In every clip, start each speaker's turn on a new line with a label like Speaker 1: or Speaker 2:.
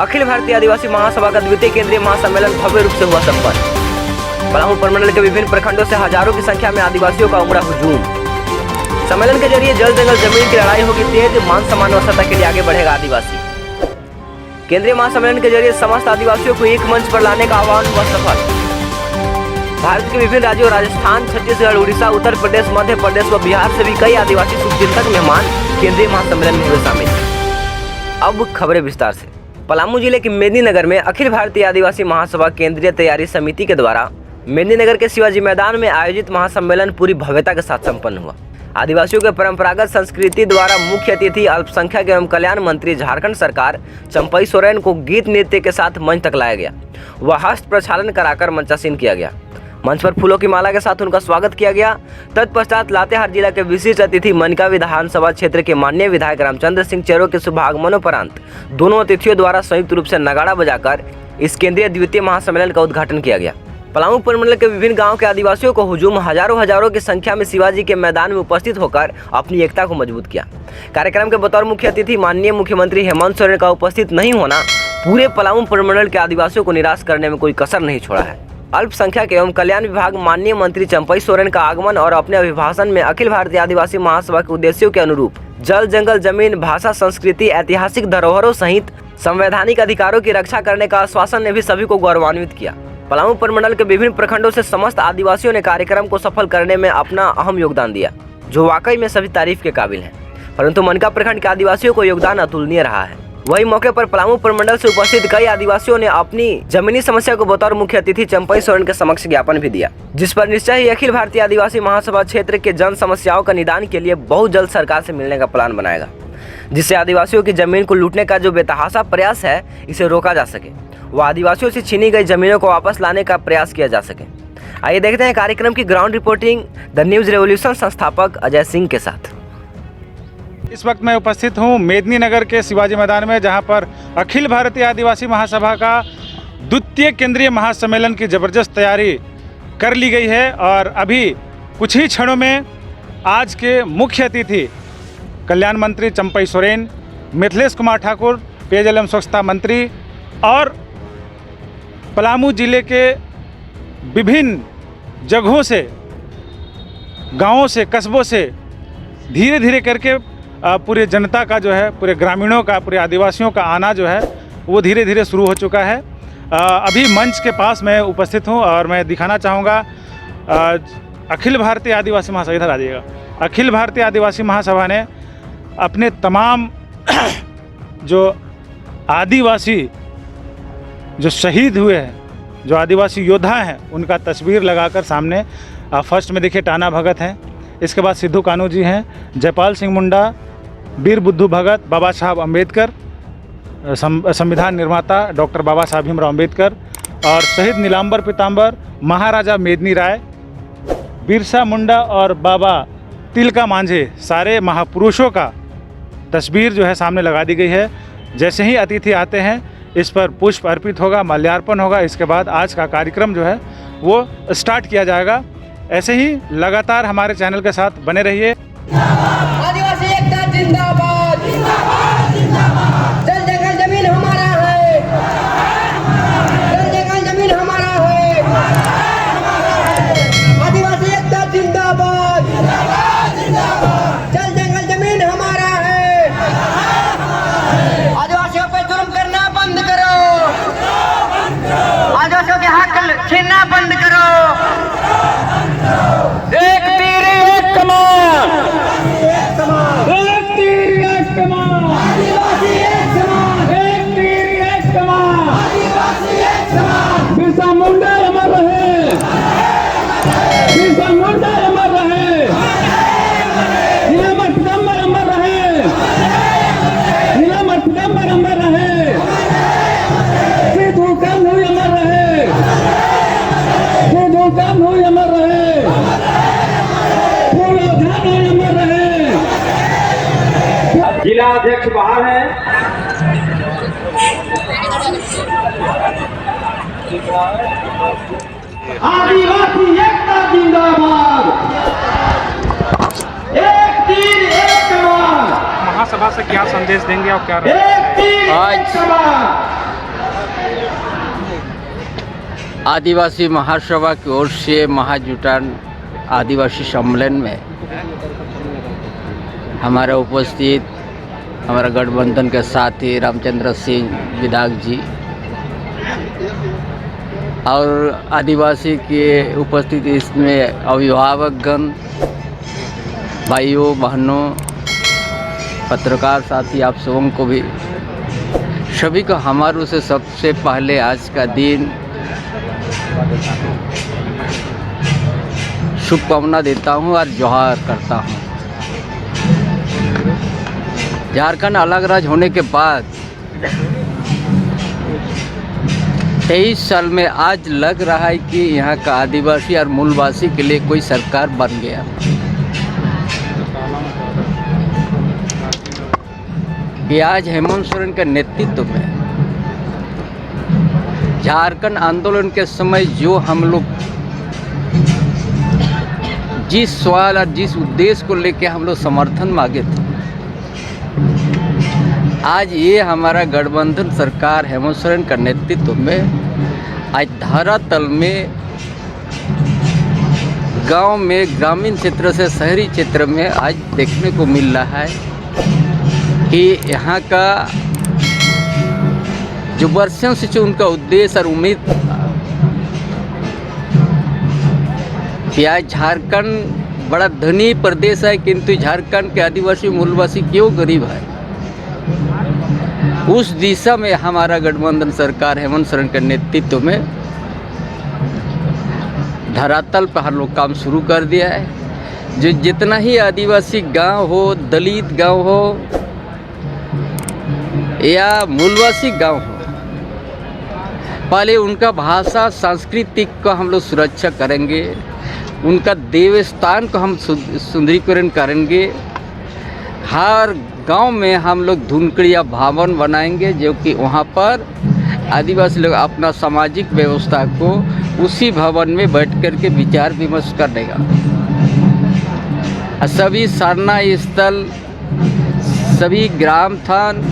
Speaker 1: अखिल भारतीय आदिवासी महासभा का द्वितीय केंद्रीय महासम्मेलन भव्य रूप से हुआ संपन्न। पलामू प्रमंडल के विभिन्न प्रखंडों से हजारों की संख्या में आदिवासियों का उमड़ा हुजूम। सम्मेलन के जरिए जल जंगल जमीन की लड़ाई होगी तेज, मान सम्मान और सत्ता के लिए आगे बढ़ेगा आदिवासी। केंद्रीय महासम्मेलन के जरिए समस्त आदिवासियों को एक मंच पर लाने का आह्वान हुआ सफल। भारत के विभिन्न राज्यों राजस्थान, छत्तीसगढ़, उड़ीसा, उत्तर प्रदेश, मध्य प्रदेश व बिहार से भी कई आदिवासी शुभचिंतक मेहमान केंद्रीय महासम्मेलन में हुए शामिल। अब खबरें विस्तार से। पलामू जिले के मेदिनीनगर में अखिल भारतीय आदिवासी महासभा केंद्रीय तैयारी समिति के द्वारा मेदिनीनगर के शिवाजी मैदान में आयोजित महासम्मेलन पूरी भव्यता के साथ संपन्न हुआ। आदिवासियों के परंपरागत संस्कृति द्वारा मुख्य अतिथि अल्पसंख्यक एवं कल्याण मंत्री झारखंड सरकार चंपई सोरेन को गीत नृत्य के साथ मंच तक लाया गया। वह हस्त प्रक्षालन कराकर मंचासीन किया गया। मंच पर फूलों की माला के साथ उनका स्वागत किया गया। तत्पश्चात लातेहार जिला के विशिष्ट अतिथि मनका विधानसभा क्षेत्र के माननीय विधायक रामचंद्र सिंह चेरो के शुभागमनोपरांत दोनों अतिथियों द्वारा संयुक्त रूप से नगाड़ा बजाकर इस केंद्रीय द्वितीय महासम्मेलन का उद्घाटन किया गया। पलामू प्रमंडल के विभिन्न गांव के आदिवासियों को हुजूम हजारों की संख्या में शिवाजी के मैदान में उपस्थित होकर अपनी एकता को मजबूत किया। कार्यक्रम के बतौर मुख्य अतिथि माननीय मुख्यमंत्री हेमंत सोरेन का उपस्थित नहीं होना पूरे पलामू प्रमंडल के आदिवासियों को निराश करने में कोई कसर नहीं छोड़ा है। अल्पसंख्यक एवं कल्याण विभाग माननीय मंत्री चंपई सोरेन का आगमन और अपने अभिभाषण में अखिल भारतीय आदिवासी महासभा के उद्देश्यों के अनुरूप जल जंगल जमीन भाषा संस्कृति ऐतिहासिक धरोहरों सहित संवैधानिक अधिकारों की रक्षा करने का आश्वासन ने भी सभी को गौरवान्वित किया। पलामू प्रमंडल के विभिन्न प्रखंडों से समस्त आदिवासियों ने कार्यक्रम को सफल करने में अपना अहम योगदान दिया, जो वाकई में सभी तारीफ के काबिल है। परंतु मनका प्रखंड के आदिवासियों को योगदान अतुलनीय रहा है। वही मौके पर पलामू प्रमंडल से उपस्थित कई आदिवासियों ने अपनी जमीनी समस्या को बतौर मुख्य अतिथि चंपई सोरेन के समक्ष ज्ञापन भी दिया, जिस पर निश्चय ही अखिल भारतीय आदिवासी महासभा क्षेत्र के जन समस्याओं का निदान के लिए बहुत जल्द सरकार से मिलने का प्लान बनाएगा, जिससे आदिवासियों की जमीन को लूटने का जो बेतहाशा प्रयास है इसे रोका जा सके, वह आदिवासियों से छीनी गई जमीनों को वापस लाने का प्रयास किया जा सके। आइए देखते हैं कार्यक्रम की ground reporting the news revolution संस्थापक अजय सिंह के साथ।
Speaker 2: इस वक्त मैं उपस्थित हूँ मेदिनीनगर के शिवाजी मैदान में, जहाँ पर अखिल भारतीय आदिवासी महासभा का द्वितीय केंद्रीय महासम्मेलन की ज़बरदस्त तैयारी कर ली गई है। और अभी कुछ ही क्षणों में आज के मुख्य अतिथि कल्याण मंत्री चंपई सोरेन, मिथिलेश कुमार ठाकुर पेयजल एवं स्वच्छता मंत्री और पलामू जिले के विभिन्न जगहों से, गांवों से, कस्बों से धीरे धीरे करके पूरे जनता का जो है, पूरे ग्रामीणों का, पूरे आदिवासियों का आना जो है वो धीरे धीरे शुरू हो चुका है। अभी मंच के पास मैं उपस्थित हूँ और मैं दिखाना चाहूँगा अखिल भारतीय आदिवासी महासभा, इधर आ जाइएगा। अखिल भारतीय आदिवासी महासभा ने अपने तमाम जो आदिवासी जो शहीद हुए हैं, जो आदिवासी योद्धा हैं, उनका तस्वीर लगाकर सामने फर्स्ट में देखिए टाना भगत हैं, इसके बाद सिद्धू कानू जी हैं, जयपाल सिंह मुंडा, वीर बुद्धू भगत, बाबा साहब अम्बेडकर, संविधान निर्माता डॉक्टर बाबा साहब भीमराव अम्बेडकर और शहीद नीलांबर पीताम्बर, महाराजा मेदिनी राय, बिरसा मुंडा और बाबा तिलका मांझे, सारे महापुरुषों का तस्वीर जो है सामने लगा दी गई है। जैसे ही अतिथि आते हैं इस पर पुष्प अर्पित होगा, माल्यार्पण होगा, इसके बाद आज का कार्यक्रम जो है वो स्टार्ट किया जाएगा। ऐसे ही लगातार हमारे चैनल के साथ बने रहिए।
Speaker 3: आदिवासी एकता जिंदाबाद, जल जंगल जमीन हमारा है, जल जंगल जमीन हमारा है, आदिवासी एकता जिंदाबाद, जल जंगल जमीन हमारा है, आदिवासियों पे जुल्म करना बंद करो, आदिवासियों के हक छीनना बंद करो। एक तीर एक कमान, एक तीर एक कमान, आदिवासी एक समान, एक तीर एक कमान, आदिवासी एक समान। बिरसा मुंडा अमर रहे, बिरसा मुंडा अमर रहे, नीलांबर पीताम्बर अमर रहे, नीलांबर पीताम्बर अमर रहे, सिद्धू कान्हू अमर रहे, सिद्धू कान्हू अमर रहे, जिला अध्यक्ष बाहर है। आदिवासी एकता जिंदाबाद, एक तीर एक कमान।
Speaker 2: महासभा से क्या संदेश देंगे और क्या
Speaker 3: एक तीर एक कमान।
Speaker 4: आदिवासी महासभा की ओर से महाजुटान आदिवासी सम्मेलन में हमारा उपस्थित हमारा गठबंधन के साथी रामचंद्र सिंह विधायक जी और आदिवासी के उपस्थिति इसमें अभिभावकगण, भाइयों बहनों, पत्रकार साथी आप सबों को भी सभी को हमारों से सबसे पहले आज का दिन शुभकामना देता हूं और जोहार करता हूं। झारखंड अलग राज्य होने के बाद 23 साल में आज लग रहा है कि यहाँ का आदिवासी और मूलवासी के लिए कोई सरकार बन गया। कि आज हेमंत सोरेन के नेतृत्व में झारखंड आंदोलन के समय जो हम लोग जिस सवाल और जिस उद्देश्य को लेकर हम लोग समर्थन मांगे थे, आज ये हमारा गठबंधन सरकार हेमंत सोरेन का नेतृत्व में आज धरातल में गांव में, ग्रामीण क्षेत्र से शहरी क्षेत्र में आज देखने को मिल रहा है कि यहाँ का जो वर्षों से जो उनका उद्देश्य और उम्मीद कि आज झारखंड बड़ा धनी प्रदेश है, किंतु झारखंड के आदिवासी मूलवासी क्यों गरीब है, उस दिशा में हमारा गठबंधन सरकार हेमंत सोरेन के नेतृत्व में धरातल पर हम लोग काम शुरू कर दिया है। जो जितना ही आदिवासी गांव हो, दलित गांव हो या मूलवासी गांव हो, पहले उनका भाषा सांस्कृतिक को हम लोग सुरक्षा करेंगे, उनका देवस्थान को हम सुंदरीकरण करेंगे। हर गांव में हम लोग धुनकड़िया भवन बनाएंगे, जो कि वहाँ पर आदिवासी लोग अपना सामाजिक व्यवस्था को उसी भवन में बैठ कर के विचार विमर्श करेगा। सभी सरना स्थल, सभी ग्राम थान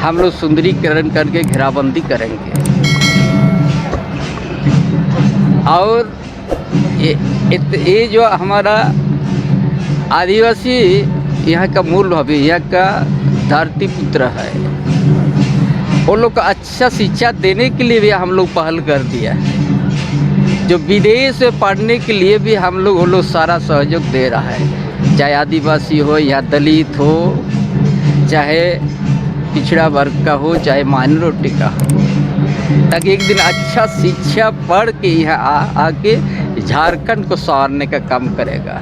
Speaker 4: हम लोग सुंदरीकरण करके घेराबंदी करेंगे। और ये जो हमारा आदिवासी यहाँ का मूल भावी, यहाँ का धरती पुत्र है, वो लोग को अच्छा शिक्षा देने के लिए भी हम लोग पहल कर दिया है। जो विदेश में पढ़ने के लिए भी हम लोग वो लोग सारा सहयोग दे रहा है, चाहे आदिवासी हो या दलित हो, चाहे पिछड़ा वर्ग का हो, चाहे माइनॉरिटी का हो, ताकि एक दिन अच्छा शिक्षा पढ़ के यहाँ आके झारखंड को संवारने का काम करेगा।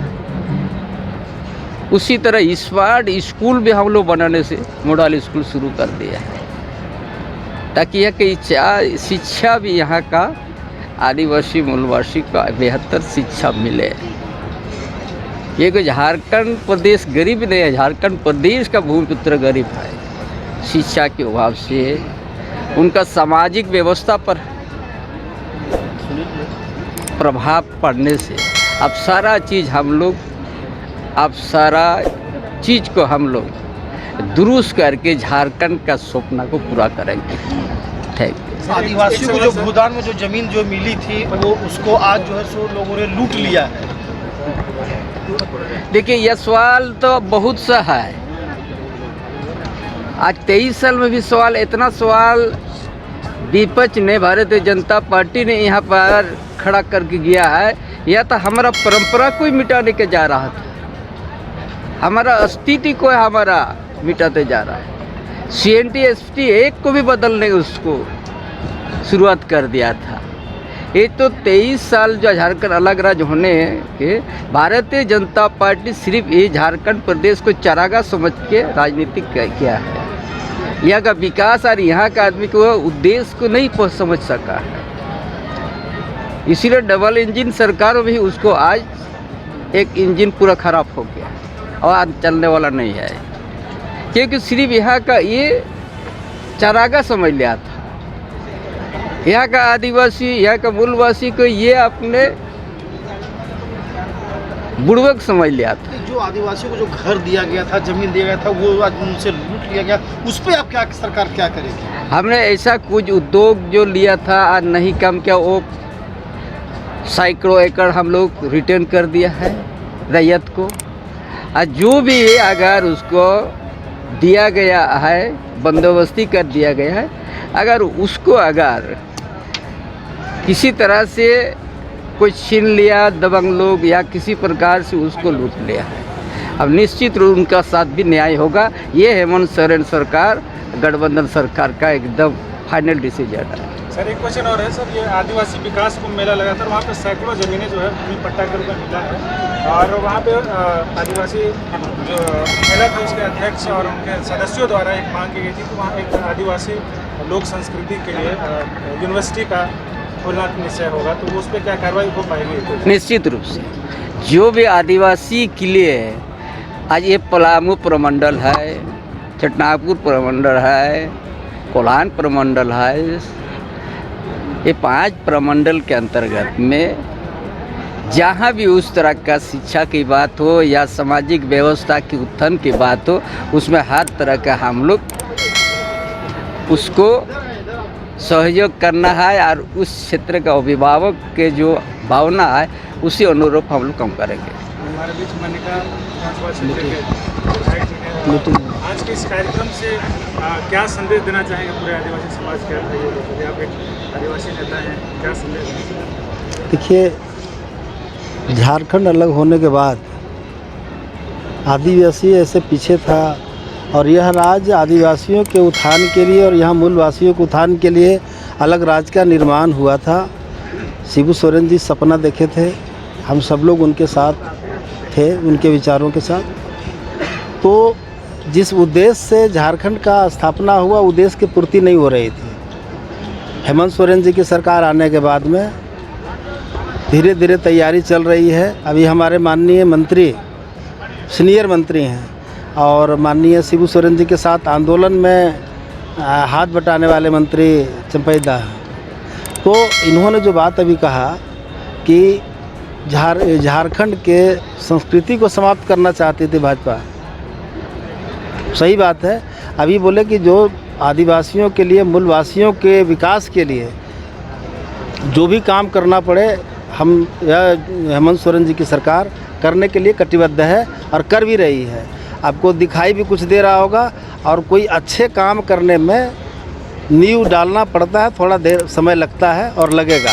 Speaker 4: उसी तरह स्मार्ट स्कूल भी हम लोग बनाने से मॉडल स्कूल शुरू कर दिया है, ताकि यह कि शिक्षा भी यहाँ का आदिवासी मूलवासी को बेहतर शिक्षा मिले। ये कोई झारखंड प्रदेश गरीब नहीं है, झारखंड प्रदेश का भूमिपुत्र गरीब है। शिक्षा के अभाव से, उनका सामाजिक व्यवस्था पर प्रभाव पड़ने से अब सारा चीज़ हम लोग, अब सारा चीज़ को हम लोग दुरुस्त करके झारखंड का सपना को पूरा करेंगे। Thank you.
Speaker 5: आदिवासियों को जो भूदान में जो जमीन जो मिली थी, वो उसको आज जो है सो लोगों ने लूट लिया है।
Speaker 4: देखिए, यह सवाल तो बहुत सा है। आज 23 साल में भी सवाल, इतना सवाल विपक्ष ने, भारतीय जनता पार्टी ने यहाँ पर खड़ा करके गया है। यह तो हमारा परंपरा को ही मिटाने के जा रहा था, हमारा अस्तित्व को हमारा मिटाते जा रहा है। CNT ST एक को भी बदलने उसको शुरुआत कर दिया था। ये तो 23 साल जो झारखंड अलग राज्य होने के भारतीय जनता पार्टी सिर्फ ये झारखंड प्रदेश को चारागाह समझ के राजनीति किया है। यहाँ का विकास और यहाँ का आदमी को उद्देश्य को नहीं समझ सका है। इसीलिए डबल इंजन सरकार भी उसको आज एक इंजन पूरा खराब हो गया और आज चलने वाला नहीं है, क्योंकि सिर्फ यहाँ का ये चारागाह समझ लिया था। यहाँ का आदिवासी, यहाँ का मूलवासी को ये अपने बुड़बक समझ लिया था।
Speaker 5: जो आदिवासियों को जो घर दिया गया था, जमीन दिया गया था, वो आज उनसे लूट लिया गया, उस पर आप क्या सरकार क्या करेगी?
Speaker 4: हमने ऐसा कुछ उद्योग जो लिया था आज नहीं काम किया, वो सैकड़ों एकड़ हम लोग रिटर्न कर दिया है रैयत को। आज जो भी अगर उसको दिया गया है, बंदोबस्ती कर दिया गया है, अगर उसको अगर किसी तरह से कोई छीन लिया दबंग लोग या किसी प्रकार से उसको लूट लिया है, अब निश्चित रूप उनका साथ भी न्याय होगा। ये हेमंत सोरेन सरकार, गठबंधन सरकार का एकदम फाइनल डिसीजन है।
Speaker 2: सर एक क्वेश्चन और है सर, ये आदिवासी विकास कुंभ मेला लगा था, वहाँ पे सैकड़ों ज़मीनें जो है भूमि पट्टा के रूप में मिला है, और वहाँ पे आदिवासी जो मेला था उसके अध्यक्ष और उनके सदस्यों द्वारा एक मांग की गई थी कि वहाँ एक आदिवासी लोक संस्कृति के लिए यूनिवर्सिटी का खोलना निश्चय होगा, तो उस पर क्या कार्रवाई हो पाएगी?
Speaker 4: निश्चित रूप से जो भी आदिवासी के लिए है, आज ये पलामू प्रमंडल है, छटनागपुर प्रमंडल है, कोल्हान प्रमंडल है, ये 5 प्रमंडल के अंतर्गत में जहाँ भी उस तरह का शिक्षा की बात हो या सामाजिक व्यवस्था की उत्थान की बात हो, उसमें हर तरह का हम लोग उसको सहयोग करना है, और उस क्षेत्र का अभिभावक के जो भावना है उसी अनुरूप हम लोग काम करेंगे।
Speaker 2: हमारे बीच मनिका आज के इस कार्यक्रम से क्या संदेश देना चाहेंगे पूरे आदिवासी समाज के? आप एक आदिवासी नेता हैं, क्या संदेश देना?
Speaker 6: देखिए, झारखंड अलग होने के बाद आदिवासी ऐसे पीछे था, और यह राज्य आदिवासियों के उत्थान के लिए और यहाँ मूलवासियों के उत्थान के लिए अलग राज्य का निर्माण हुआ था। शिबू सोरेन जी सपना देखे थे, हम सब लोग उनके साथ थे, उनके विचारों के साथ। तो जिस उद्देश्य से झारखंड का स्थापना हुआ, उद्देश्य की पूर्ति नहीं हो रही थी। हेमंत सोरेन जी की सरकार आने के बाद में धीरे धीरे तैयारी चल रही है। अभी हमारे माननीय मंत्री, सीनियर मंत्री हैं, और माननीय शिबू सोरेन जी के साथ आंदोलन में हाथ बटाने वाले मंत्री चंपैदा, तो इन्होंने जो बात अभी कहा कि झारखंड के संस्कृति को समाप्त करना चाहती थी भाजपा, सही बात है। अभी बोले कि जो आदिवासियों के लिए, मूलवासियों के विकास के लिए जो भी काम करना पड़े, हम हेमंत सोरेन जी की सरकार करने के लिए कटिबद्ध है और कर भी रही है। आपको दिखाई भी कुछ दे रहा होगा, और कोई अच्छे काम करने में नींव डालना पड़ता है, थोड़ा देर समय लगता है और लगेगा।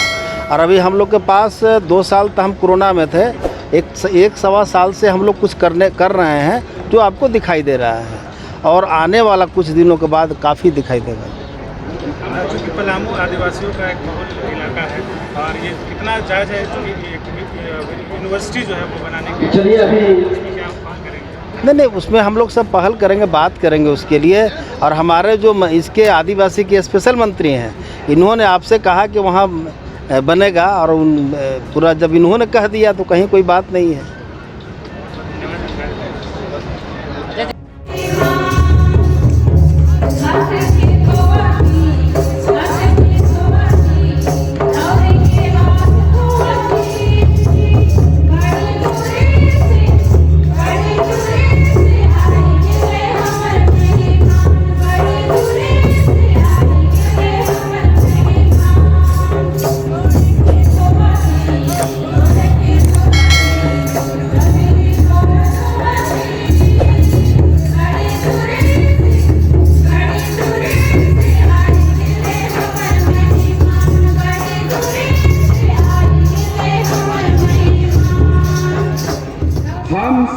Speaker 6: और अभी हम लोग के पास 2 साल तक हम कोरोना में थे, एक सवा साल से हम लोग कुछ कर रहे हैं जो आपको दिखाई दे रहा है, और आने वाला कुछ दिनों के बाद काफ़ी दिखाई देगा।
Speaker 2: चूँकि पलामू आदिवासियों का एक बहुल इलाका है, और ये कितना जायज़ है कि यूनिवर्सिटी जो है वो बनाने के लिए, उसमें क्या बात करेंगे?
Speaker 6: नहीं, उसमें हम लोग सब पहल करेंगे, बात करेंगे उसके लिए। और हमारे जो इसके आदिवासी के स्पेशल मंत्री हैं, इन्होंने आपसे कहा कि वहाँ बनेगा, और पूरा जब इन्होंने कह दिया तो कहीं कोई बात नहीं है।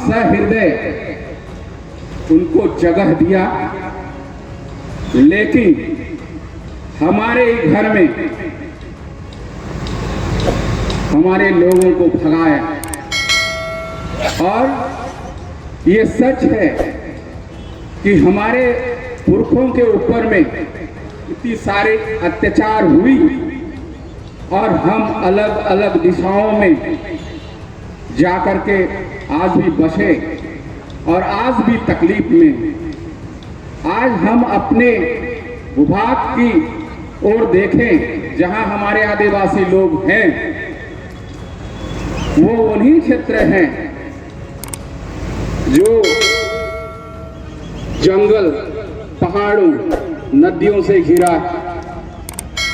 Speaker 7: सहृदय उनको जगह दिया, लेकिन हमारे घर में हमारे लोगों को भगाया। और ये सच है कि हमारे पुरखों के ऊपर में इतनी सारे अत्याचार हुई, और हम अलग अलग दिशाओं में जाकर के आज भी बसे और आज भी तकलीफ में। आज हम अपने भूभाग की ओर देखें, जहां हमारे आदिवासी लोग हैं, वो उन्हीं क्षेत्र हैं जो जंगल, पहाड़ों, नदियों से घिरा,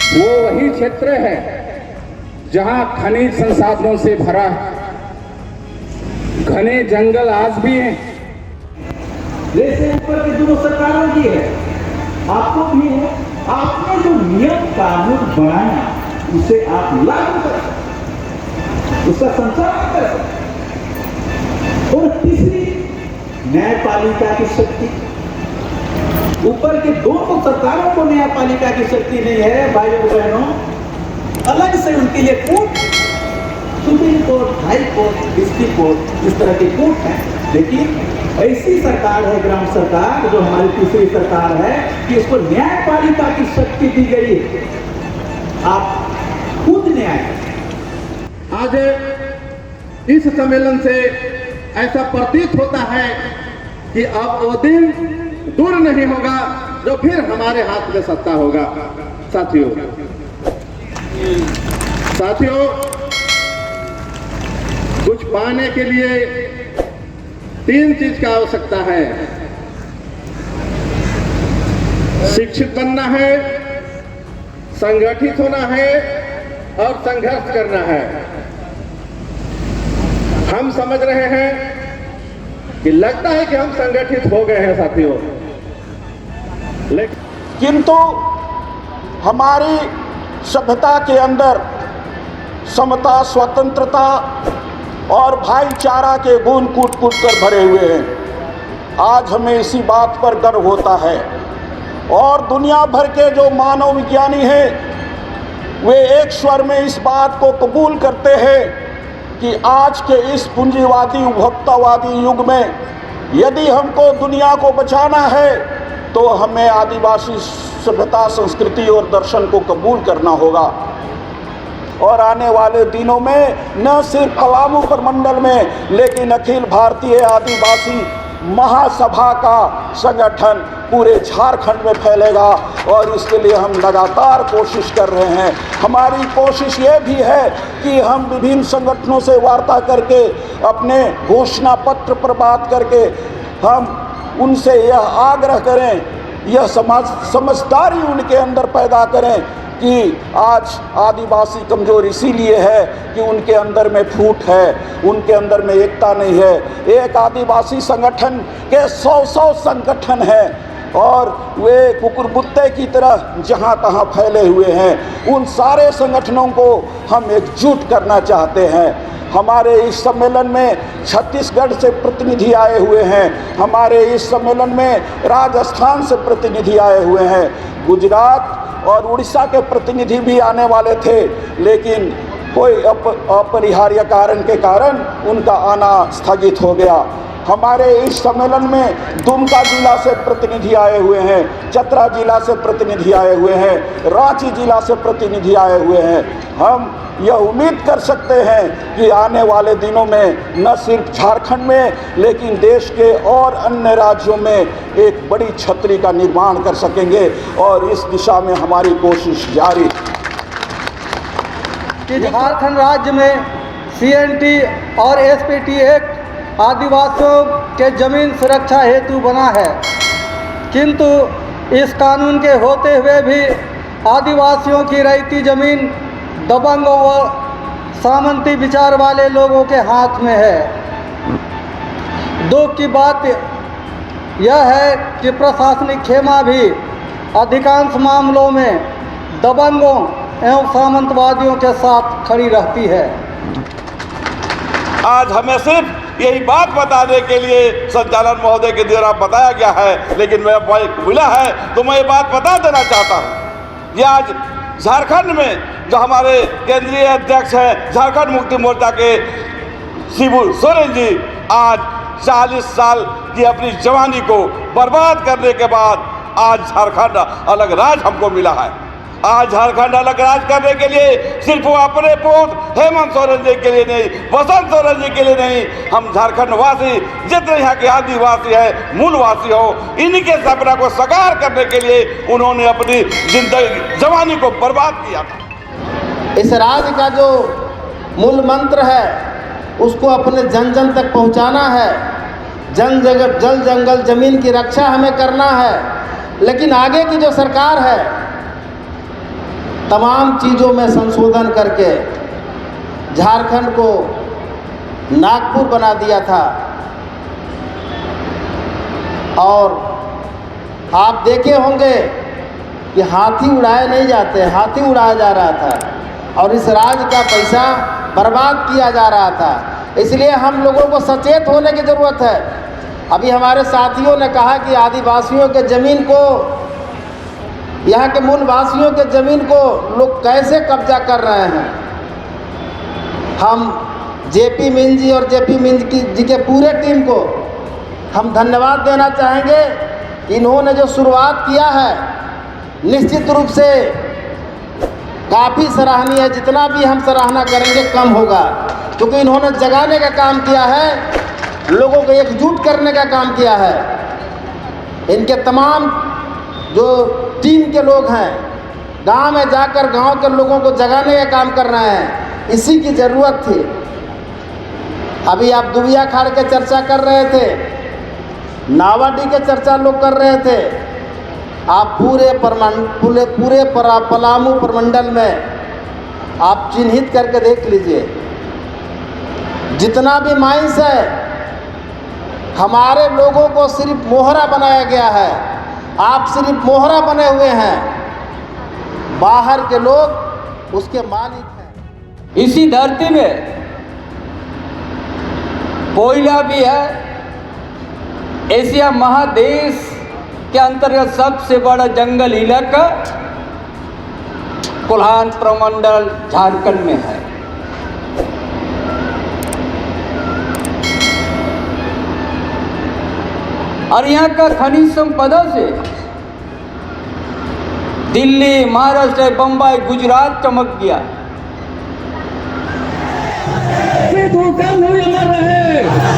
Speaker 7: वो वही क्षेत्र है जहां खनिज संसाधनों से भरा है। घने जंगल आज भी हैं।
Speaker 3: जैसे ऊपर की दोनों सरकारों की है, आपको भी है। आपने जो नियम कानून बनाया उसे आप लागू कर सकते, उसका संचालन कर सकते। और तीसरी, न्यायपालिका की शक्ति। ऊपर के दोनों सरकारों को न्यायपालिका की शक्ति नहीं है भाइयों बहनों। अलग से उनके लिए court, supreme court, high court, district court, इस तरह के कोर्ट हैं। लेकिन ऐसी सरकार है ग्राम सरकार, जो हमारी तीसरी सरकार है, कि इसको न्यायपालिका की शक्ति दी गई है। आप खुद न्याय।
Speaker 7: आज इस सम्मेलन से ऐसा प्रतीत होता है कि अब वो दिन दूर नहीं होगा जो फिर हमारे हाथ में सत्ता होगा। साथियों, कुछ पाने के लिए 3 चीज का आवश्यकता है। शिक्षित बनना है, संगठित होना है और संघर्ष करना है। हम समझ रहे हैं कि लगता है कि हम संगठित हो गए हैं साथियों,
Speaker 8: किंतु हमारी सभ्यता के अंदर समता, स्वतंत्रता और भाईचारा के गुण कूट कूट कर भरे हुए हैं। आज हमें इसी बात पर गर्व होता है। और दुनिया भर के जो मानव विज्ञानी हैं वे एक स्वर में इस बात को कबूल करते हैं कि आज के इस पूंजीवादी उपभोक्तावादी युग में यदि हमको दुनिया को बचाना है तो हमें आदिवासी सभ्यता, संस्कृति और दर्शन को कबूल करना होगा। और आने वाले दिनों में न सिर्फ पलामू प्रमंडल में लेकिन अखिल भारतीय आदिवासी महासभा का संगठन पूरे झारखंड में फैलेगा और इसके लिए हम लगातार कोशिश कर रहे हैं। हमारी कोशिश ये भी है कि हम विभिन्न संगठनों से वार्ता करके, अपने घोषणा पत्र पर बात करके हम उनसे यह आग्रह करें, यह समझदारी उनके अंदर पैदा करें कि आज आदिवासी कमज़ोर इसीलिए है कि उनके अंदर में फूट है, उनके अंदर में एकता नहीं है। एक आदिवासी संगठन के 100 संगठन हैं और वे कुकुरबुत्ते की तरह जहाँ तहाँ फैले हुए हैं। उन सारे संगठनों को हम एकजुट करना चाहते हैं। हमारे इस सम्मेलन में छत्तीसगढ़ से प्रतिनिधि आए हुए हैं, हमारे इस सम्मेलन में राजस्थान से प्रतिनिधि आए हुए हैं, गुजरात और उड़ीसा के प्रतिनिधि भी आने वाले थे, लेकिन कोई अपरिहार्य कारण के कारण उनका आना स्थगित हो गया। हमारे इस सम्मेलन में दुमका जिला से प्रतिनिधि आए हुए हैं, चतरा जिला से प्रतिनिधि आए हुए हैं, रांची जिला से प्रतिनिधि आए हुए हैं। हम यह उम्मीद कर सकते हैं कि आने वाले दिनों में न सिर्फ झारखंड में लेकिन देश के और अन्य राज्यों में एक बड़ी छतरी का निर्माण कर सकेंगे और इस दिशा में हमारी कोशिश जारी।
Speaker 4: झारखंड राज्य में CNT और SPT एक्ट आदिवासियों के जमीन सुरक्षा हेतु बना है, किंतु इस कानून के होते हुए भी आदिवासियों की रैयती जमीन दबंगों व सामंती विचार वाले लोगों के हाथ में है। दुख की बात यह है कि प्रशासनिक खेमा भी अधिकांश मामलों में दबंगों एवं सामंतवादियों के साथ खड़ी रहती है।
Speaker 9: आज हमें सिर्फ यही बात बताने के लिए संचालन महोदय के द्वारा बताया गया है, लेकिन मेरा माइक मिला है तो मैं ये बात बता देना चाहता हूँ। ये आज झारखंड में जो हमारे केंद्रीय अध्यक्ष हैं झारखंड मुक्ति मोर्चा के शिबू सोरेन जी, आज 40 साल की अपनी जवानी को बर्बाद करने के बाद आज झारखंड अलग राज हमको मिला है। आज झारखंड अलग राज करने के लिए सिर्फ वो अपने पुत्र हेमंत सोरेन जी के लिए नहीं, वसंत सोरेन जी के लिए नहीं, हम झारखंड वासी जितने यहाँ के आदिवासी हैं, मूलवासी हो, इन्हीं के सपना को साकार करने के लिए उन्होंने अपनी जिंदगी जवानी को बर्बाद किया था।
Speaker 6: इस राज्य का जो मूल मंत्र है उसको अपने जन जन तक पहुंचाना है जल जंगल जमीन की रक्षा हमें करना है। लेकिन आगे की जो सरकार है तमाम चीज़ों में संशोधन करके झारखंड को नागपुर बना दिया था। और आप देखे होंगे कि हाथी उड़ाए नहीं जाते, हाथी उड़ाया जा रहा था और इस राज्य का पैसा बर्बाद किया जा रहा था। इसलिए हम लोगों को सचेत होने की ज़रूरत है। अभी हमारे साथियों ने कहा कि आदिवासियों के ज़मीन को, यहाँ के मूल वासियों के ज़मीन को लोग कैसे कब्जा कर रहे हैं। हम जेपी मिंज जी और जेपी मिंज जी के पूरे टीम को हम धन्यवाद देना चाहेंगे। इन्होंने जो शुरुआत किया है निश्चित रूप से काफ़ी सराहनीय है। जितना भी हम सराहना करेंगे कम होगा, क्योंकि इन्होंने जगाने का काम किया है, लोगों को एकजुट करने का काम किया है। इनके तमाम जो टीम के लोग हैं गांव में जाकर गांव के लोगों को जगाने का काम कर रहे हैं। इसी की ज़रूरत थी। अभी आप दुबिया खाड़ के चर्चा कर रहे थे, नावाडी के चर्चा लोग कर रहे थे। आप पूरे पलामू प्रमंडल में आप चिन्हित करके देख लीजिए, जितना भी माइंस है हमारे लोगों को सिर्फ मोहरा बनाया गया है। आप सिर्फ मोहरा बने हुए हैं, बाहर के लोग उसके मालिक हैं।
Speaker 4: इसी धरती में कोयला भी है। एशिया महादेश के अंतर्गत सबसे बड़ा जंगल इलाका कोल्हान प्रमंडल झारखंड में है। और यहाँ का खनिज संपदा से दिल्ली, महाराष्ट्र, बम्बई, गुजरात चमक गया।
Speaker 3: धोखा नहीं अमर रहे।